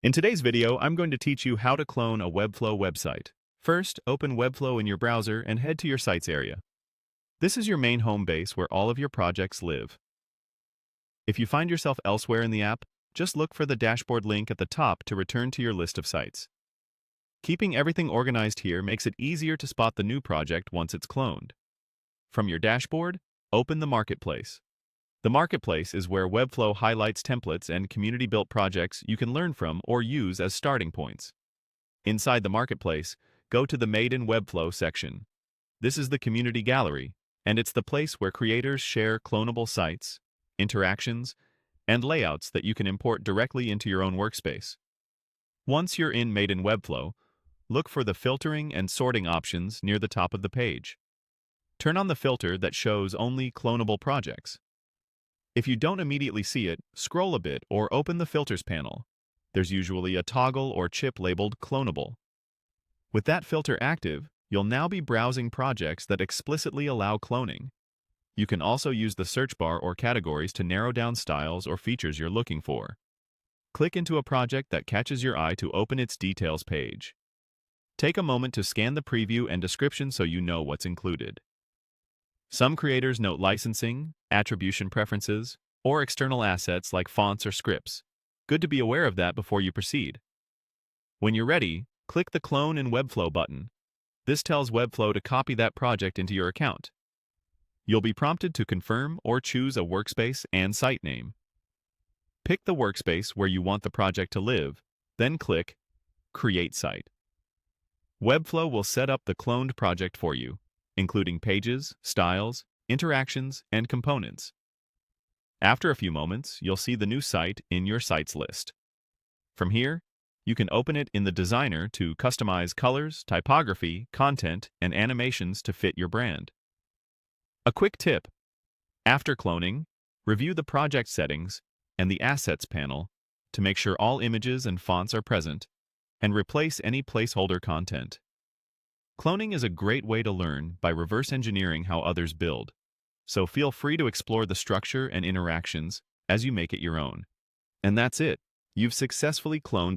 In today's video, I'm going to teach you how to clone a Webflow website. First, open Webflow in your browser and head to your site's area. This is your main home base where all of your projects live. If you find yourself elsewhere in the app, just look for the dashboard link at the top to return to your list of sites. Keeping everything organized here makes it easier to spot the new project once it's cloned. From your dashboard, open the Marketplace. The Marketplace is where Webflow highlights templates and community-built projects you can learn from or use as starting points. Inside the Marketplace, go to the Made in Webflow section. This is the community gallery, and it's the place where creators share clonable sites, interactions, and layouts that you can import directly into your own workspace. Once you're in Made in Webflow, look for the filtering and sorting options near the top of the page. Turn on the filter that shows only clonable projects. If you don't immediately see it, scroll a bit or open the Filters panel. There's usually a toggle or chip labeled Clonable. With that filter active, you'll now be browsing projects that explicitly allow cloning. You can also use the search bar or categories to narrow down styles or features you're looking for. Click into a project that catches your eye to open its details page. Take a moment to scan the preview and description so you know what's included. Some creators note licensing, attribution preferences, or external assets like fonts or scripts. Good to be aware of that before you proceed. When you're ready, click the Clone in Webflow button. This tells Webflow to copy that project into your account. You'll be prompted to confirm or choose a workspace and site name. Pick the workspace where you want the project to live, then click Create Site. Webflow will set up the cloned project for you, including pages, styles, interactions, and components. After a few moments, you'll see the new site in your sites list. From here, you can open it in the designer to customize colors, typography, content, and animations to fit your brand. A quick tip: after cloning, review the project settings and the assets panel to make sure all images and fonts are present, and replace any placeholder content. Cloning is a great way to learn by reverse engineering how others build, so feel free to explore the structure and interactions as you make it your own. And that's it. You've successfully cloned